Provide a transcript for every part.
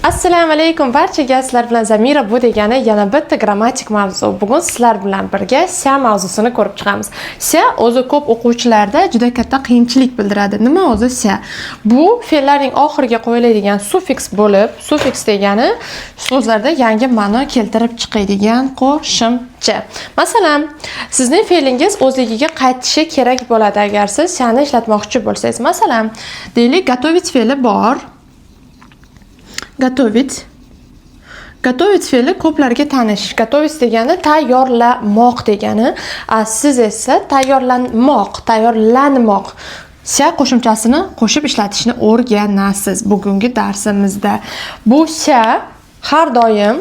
Assalomu alaykum barchaga, sizlar bilan Zamira bu degani yana bitta grammatik mavzu. Bugun sizlar bilan birga sha mavzusini ko'rib chiqamiz. Sha o'zi ko'p o'quvchilarda juda katta qiyinchilik bildiradi. Nima o'zi sha? Bu fe'llarning oxiriga qo'yiladigan sufiks bo'lib, sufiks degani so'zlarda yangi ma'no keltirib chiqadigan qo'shimcha. Masalan, sizning fe'lingiz o'zligiga qaytishi kerak bo'ladi agar siz shani ishlatmoqchi bo'lsangiz. Masalan, deylik, готовить fe'li bor. Готовить. Готовить fe'li ko'plarga tanish. Готовить degani tayyorlamoq degani. Siz esa tayyorlanmoq. Sha qo'shimchasini qo'shib ishlatishni o'rganasiz bugungi darsimizda. Bu sha har doim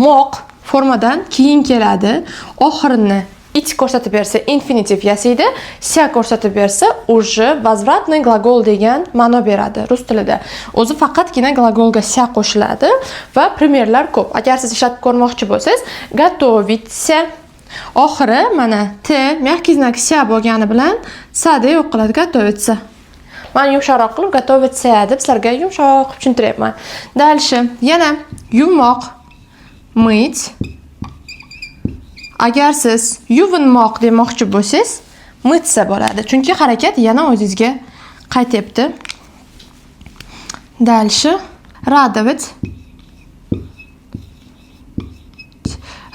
moq formadan keyin keladi. Oxirini it ko'rsatib bersa infinitiv yasaydi, sha ko'rsatib bersa уже возвратный глагол degan ma'no beradi rus tilida. O'zi faqatgina glagolga sha qo'shiladi va primerlar ko'p. Agar siz ishlatib ko'rmoqchi bo'lsangiz, готовиться oxiri mana t мягкий знак sha bo'lgani bilan sa da yo'q qiladi, готовиться. Men yumshoqroq qilib готовиться deb sizlarga yumshoq tushuntiryapman. Dальше yana yuvmoq, мыть. Agar siz yuvinmoq demoqchi bo'lsangiz, mıtsa bo'ladi. Chunki harakat yana o'zingizga qaytyapti. Dальше радовать.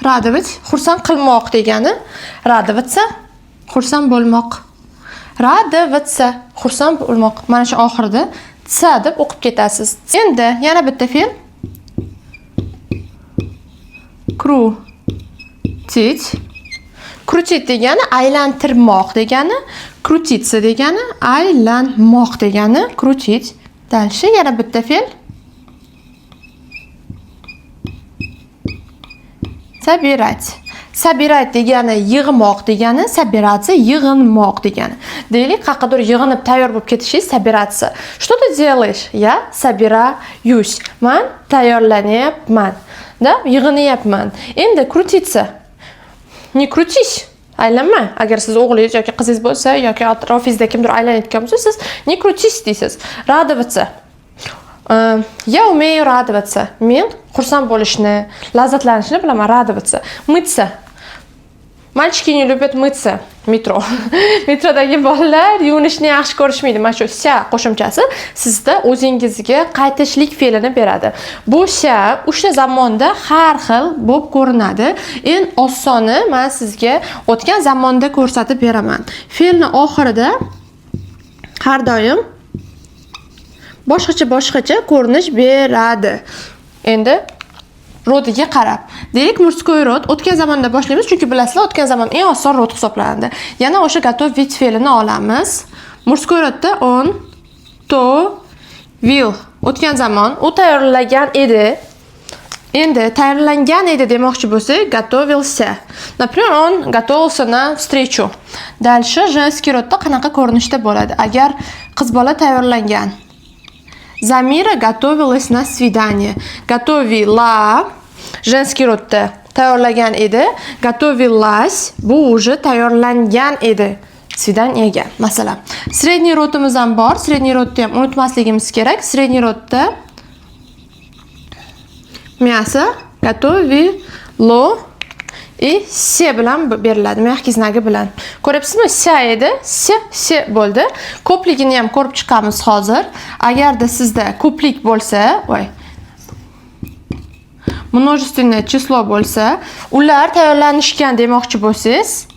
Радовать xursand qilmoq degani. Радоваться xursand bo'lmoq. Радоваться xursand bo'lmoq. Mana shu oxirida tsa deb o'qib ketasiz. Endi yana bitta fe'l. Крутить degani aylantirmoq degani, крутиться degani aylanmoq degani, крутить. Dальше yana bitta fe'l. Собирать. Собирать degani yig'moq degani, собираться yig'inmoq degani. Deylik, qaqadir yig'inib tayyor bo'lib ketishingiz собираться. Что ты делаешь? Я собираюсь. Men tayyorlanyapman. Da, yig'inyapman. Endi крутиться. Не крутись. Aylanma. Agar siz o'g'lingiz yoki qizingiz bo'lsa yoki atrofingizda kimdir aylanayotgan bo'lsa, siz не крутись deysiz. Радоваться. Я умею радоваться. Men xursand bo'lishni, lazzatlanishni bilaman, радоваться. Мыться. Mальчики не любят мыться. Metro. Metrodagi bolalar yuvinishni yaxshi ko'rishmaydi. Mana shu sha qo'shimchasi sizda o'zingizga qaytishlik fe'lini beradi. Bu sha o'sha zamonda har xil bo'lib ko'rinadi. Eng osoni men sizga o'tgan zamonda ko'rsatib beraman. Fe'lni oxirida har doim boshqacha ko'rinish beradi. Endi rodiga qarab. Deylik, murskoy rod o'tgan zamonda boshlaymiz, chunki bilasizlar, o'tgan zamon eng oson rod hisoblanadi. Yana o'sha готовить fe'lini olamiz. Murskoy rodda on, to, will. O'tgan zamon u tayyorlagan edi. Endi tayyorlangan edi demoqchi bo'lsak, готовился. Например, он готовился на встречу. Дальше женский rodda qanaqa ko'rinishda bo'ladi? Agar qiz bola tayyorlangan. Zamira готовилась на свидание. Готовила женский rodda tayyorlagan edi. Готовилась bu уже tayyorlangan edi. Svidaniyaga. Masalan, средний rodimiz ham bor. Средний rodni ham unutmasligimiz kerak. Средний rodda мясо готовило и se bilan beriladi, mягкий znagi bilan. Ko'ryapsizmi? Sha edi, se bo'ldi. Ko'pligini ham ko'rib chiqamiz hozir. Agarda sizda ko'plik bo'lsa, множественное число bo'lsa, ular tayyorlanishgan demoqchi bo'lsangiz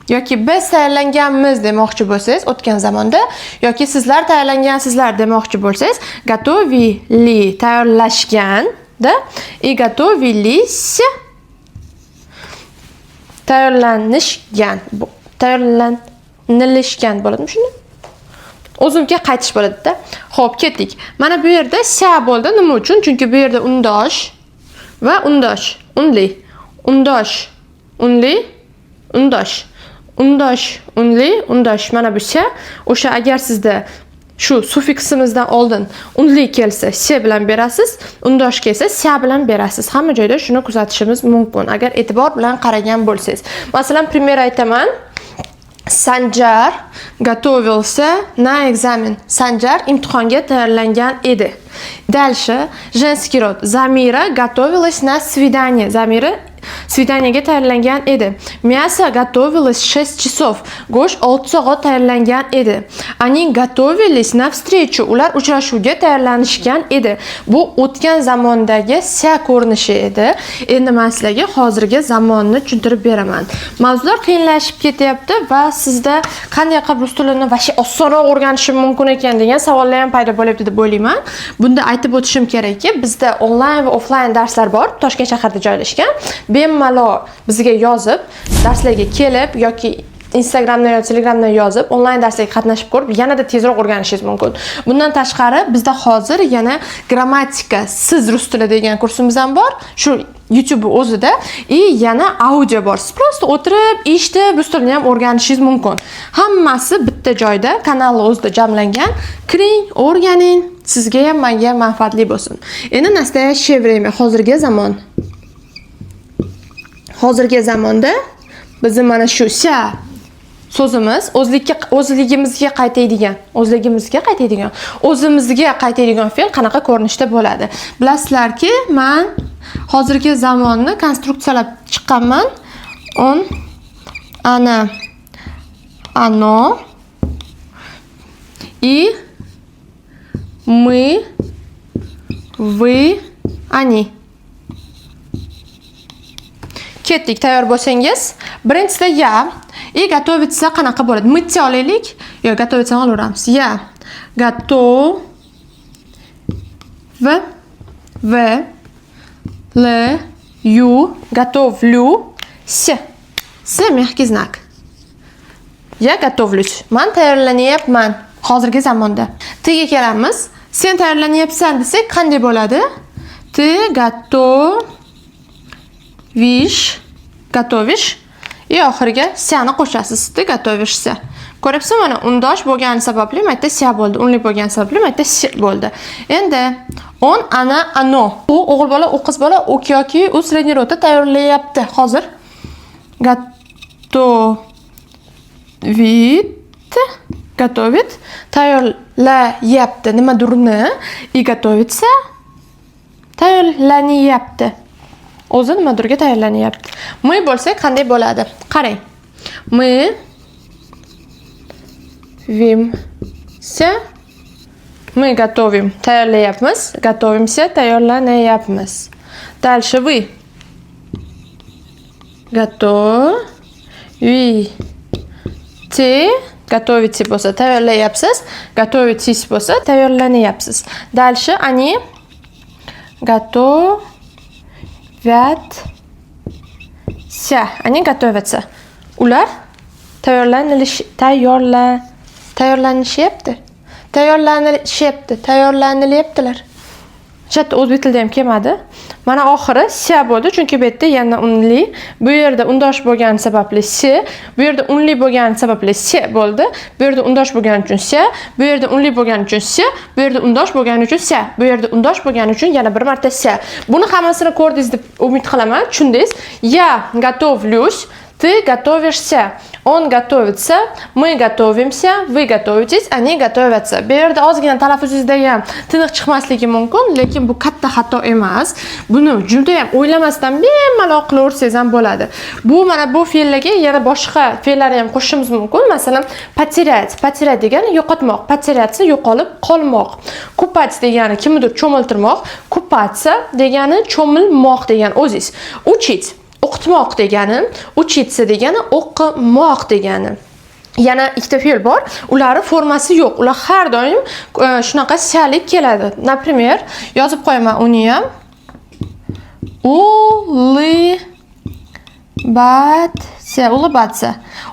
yoki biz tayyorlanganmiz demoqchi bo'lsangiz o'tgan zamonda yoki sizlar tayyorlangansizlar demoqchi bo'lsangiz, готовили tayyorlashgan da, и готовились tayyorlanishgan bo'ladimi shuni? O'zimga qaytish bo'ladi-da. Xo'p, ketdik. Mana bu yerda sha bo'ldi. Nima uchun? Chunki bu yerda undosh va undosh, unli, undosh, unli, undosh, undosh, unli, undosh. Mana bu sha. O'sha agar sizda shu sufiksimizdan oldin unli kelsa, se bilan berasiz, undosh kelsa, sha bilan berasiz. Hamma joyda shuni kuzatishimiz mumkin agar e'tibor bilan qaragan bo'lsangiz. Masalan, primer aytaman. Sanjar готовился на экзамен. Sanjar imtihonga tayyorlangan edi. Дальше женский род. Zamira готовилась на свидание. Zamira svidaniyaga tayyorlangan edi. Мясо готовилось 6 часов. Go'sht 6 soat tayyorlangan edi. Они готовились на встречу. Ular uchrashuvga tayyorlanishgan edi. Bu o'tgan zamondagi sia ko'rinishi edi. Endi men sizlarga hozirgi zamonni tushuntirib beraman. Mavzular qiyinlashib ketyapti va sizda qanday qilib rus tilini vashi osonroq o'rganishim mumkin ekan degan savollar ham paydo bo'lyapti deb o'ylayman. Bunda aytib o'tishim kerakki, bizda onlayn va offlayn darslar bor, Toshkent shahrida joylashgan. Bemalol bizga yozib, darslarga kelib yoki Instagramdan yoki Telegramdan yozib, onlayn darslarga qatnashib ko'rib, yanada tezroq o'rganishingiz mumkin. Bundan tashqari, bizda hozir yana grammatika siz rus tili degan kursimiz ham bor. Shu YouTube o'zida yana audio bor. Siz prosta o'tirib, eshitib, rus tilini ham o'rganishingiz mumkin. Hammasi bitta joyda, kanal o'zida jamlangan. Kiring, o'rganing. Sizga ham, menga ham manfaatli bo'lsin. Endi nastoящее время, hozirgi zamon. Hozirgi zamonda bizim mana shu sia so'zimiz o'zligimizga qaytaydigan, o'zimizga qaytaydigan fe'l qanaqa ko'rinishda bo'ladi? Bilasizlarki, men hozirgi zamonni konstruksiyalab chiqqanman. On, ana, оно и мы, вы, они. Ketdik, tayyor bo'lsangiz, birinchisida ya и готовиться qanaqa bo'ladi? Mytsa olaylik. Yo, готовиться olaveramiz. Ya готов в л ю готовлю с мягкий знак. Я готовлюсь. Men tayyorlanyapman hozirgi zamonda. Tiga kelamiz. Sen tayyorlanyapsan desak qanday bo'ladi? Ты готовишь и oxiriga siani qo'shasiz. Ты готовишься. Ko'ryapsizmi, mana undosh bo'lgani sababli mayda sia bo'ldi. Unli bo'lgani sababli mayda si bo'ldi. Endi on, ana, оно. U o'g'il bola, u qiz bola, u yoki u sredniy rodda tayyorlayapti. Hozir готовит tayyorlayapti. Nimadurni и готовится tayyorlanyapti. O'zi nimadurga tayyorlanyapti. Мы bo'lsak qanday bo'ladi? Qarang. Мы готовим, tayyorlayapmiz, готовимся, tayyorlanyapmiz. Дальше вы готовите bo'lsa tayyorlayapsiz, готовитесь bo'lsa tayyorlanyapsiz. Дальше они они готовятся. Ular tayyorlanyaptilar. Chatda o'zbek tilida ham kelmadi. Mana oxiri sia bo'ldi, chunki bu yerda yana unli, bu yerda undosh bo'lgani sababli si, bu yerda unli bo'lgani sababli si bo'ldi. Bu yerda undosh bo'lgani uchun sia, bu yerda unli bo'lgani uchun sia, bu yerda undosh bo'lgani uchun sia, bu yerda undosh bo'lgani uchun yana bir marta sia. Buni hammasini ko'rdingiz deb umid qilaman, tushundingiz. Я готовлюсь, ты готовишься. Он готовится, мы готовимся, вы готовитесь, они готовятся. Bu yerda ozgina talaffuzingizda ham tiniq chiqmasligi mumkin, lekin bu katta xato emas. Buni juda ham o'ylamasdan bemalol qilaversangiz ham bo'ladi. Bu mana bu fe'llarga yana boshqa fe'llarni ham qo'shishimiz mumkin. Masalan, poterять degani yo'qotmoq, потеряться yo'qolib qolmoq. Kupать degani kimnidir cho'miltirmoq, kupаться degani cho'milmoq degan o'zingiz. Учить o'qitmoq degani, учиться degani o'qimoq degani. Yana ikkita fe'l bor. Ularning formasi yo'q. Ular har doim shunaqa sialik keladi. Например, yozib qo'yaman uni ham.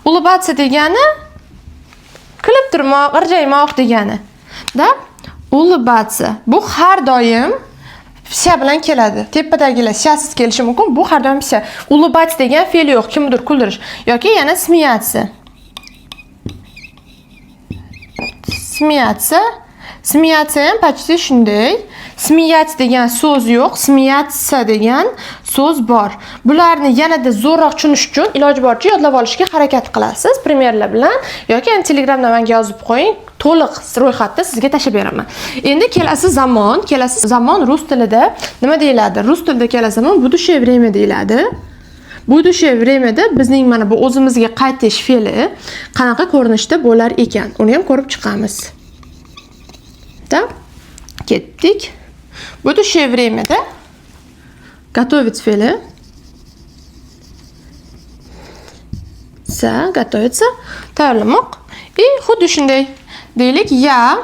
Улыбаться degani kulib turmoq, irjaymoq degani. Da? Улыбаться. Bu har doim sia bilan keladi. Tepadagilar siasiz kelishi mumkin. Bu har doim sia. Улыбать degan fe'l yo'q. Kimdir kuldirish yoki yana смеяться. Смеяться ham почти shunday. Smiyats degan so'z yo'q, smiyatsa degan so'z bor. Bularni yanada zo'rroq tushunish uchun iloji boricha yodlab olishga harakat qilasiz primerlar bilan yoki Telegramda menga yozib qo'ying. To'liq ro'yxatda sizga tashib beraman. Endi kelasi zamon rus tilida nima deyiladi? Rus tilida kelasi zamon будущее время deyiladi. Будущее времяda bizning mana bu o'zimizga qaytish fe'li qanaqa ko'rinishda bo'lar ekan, uni ham ko'rib chiqamiz. Da ketdik. Будущее времяda готовить fe'li готовится tayyorlamoq. Xuddi shunday deylik, ya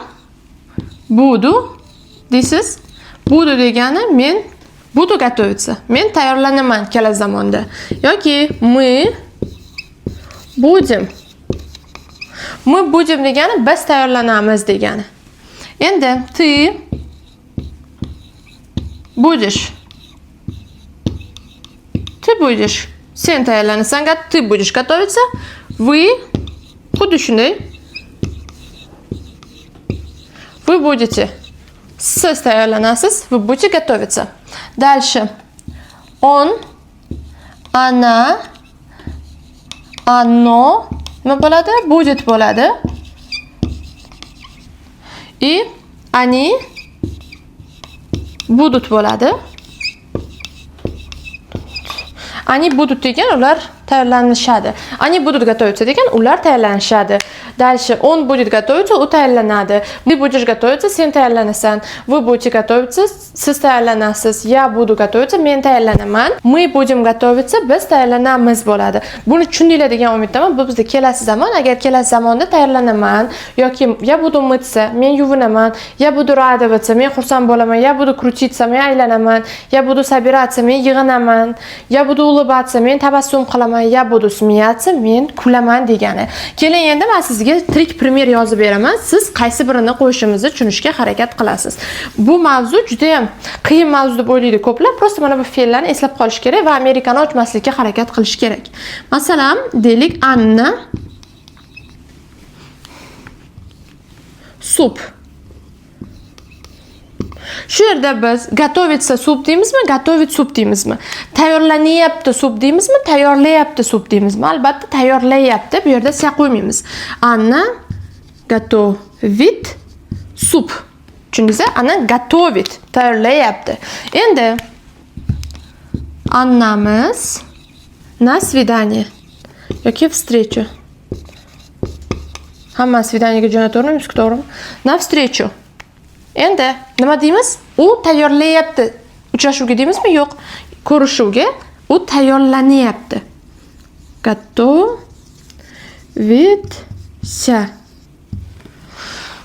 budu deysiz. Budu degani men budu готовиться. Men tayyorlanaman kelasi zamonda. Yoki мы будем. Мы будем degani biz tayyorlanamiz degani. Endi ты будешь. Ты будешь. Sen tayyorlanasan, ты будешь готовиться. Вы xuddi shunday. Вы будете. Siz tayyorlanasiz, вы будете готовиться. Дальше. Он, она, оно nima bo'ladi? Будет bo'ladi. И они будут bo'ladi. Они будут degan ular tayyorlanishadi. Они будут готовиться degan ular tayyorlanishadi. Дальше он будет готовиться, u tayyorlanadi. Ты будешь готовиться, sen tayyorlanasan. Вы будете готовиться, siz tayyorlanasiz. Я буду готовиться, men tayyorlanaman. Мы будем готовиться, biz tayyorlanamiz bo'ladi. Buni tushundinglar degan umiddaman. Bu bizda kelasi zamon. Agar kelasi zamonda tayyorlanaman yoki я буду мыться, men yuvinaman. Я буду радоваться, men xursand bo'laman. Я буду крутиться, men aylanaman. Я буду собираться, men yig'inaman. Я буду улыбаться, men tabassum qilaman. Я буду смеяться, men kulaman degani. Keling endi men sizga trik primer yozib beraman. Siz qaysi birini qo'yishimizni tushunishga harakat qilasiz. Bu mavzu juda ham qiyin mavzu deb o'ylaydi ko'plar. Prosta mana bu fe'llarni eslab qolish kerak va amerikani ochmaslikka harakat qilish kerak. Masalan, deylik Anna sup. Shu yerda biz готовится sup deymizmi, готовить sup deymizmi? Tayyorlanyapti sup deymizmi, tayyorlayapti sup deymizmi? Albatta tayyorlayapti. Bu yerda siya qo'ymaymiz. Anna готовит sup. Tushundingizmi? Ana готовит, tayyorlayapti. Endi Annamiz на свидание yoki встречу. Hamma свиданиеga jo'natavermaymiz, to'g'rimi? На встречу. Endi nima deymiz? U tayyorlayapti. Uchrashuvga deymizmi? Yo'q. Ko'rishuvga u tayyorlanyapti. Готовится.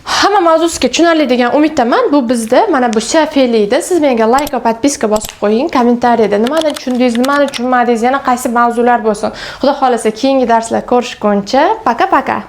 Hamma mavzusiga tushunarli degan umiddaman. Bu bizda mana bu sha fe'lida. Siz menga like va podpiska bosib qo'ying. Kommentariyada nimani tushundingiz, nimani tushunmadingiz, yana qaysi mavzular bo'lsin. Xudo xolasa keyingi darslar ko'rishguncha paka-paka.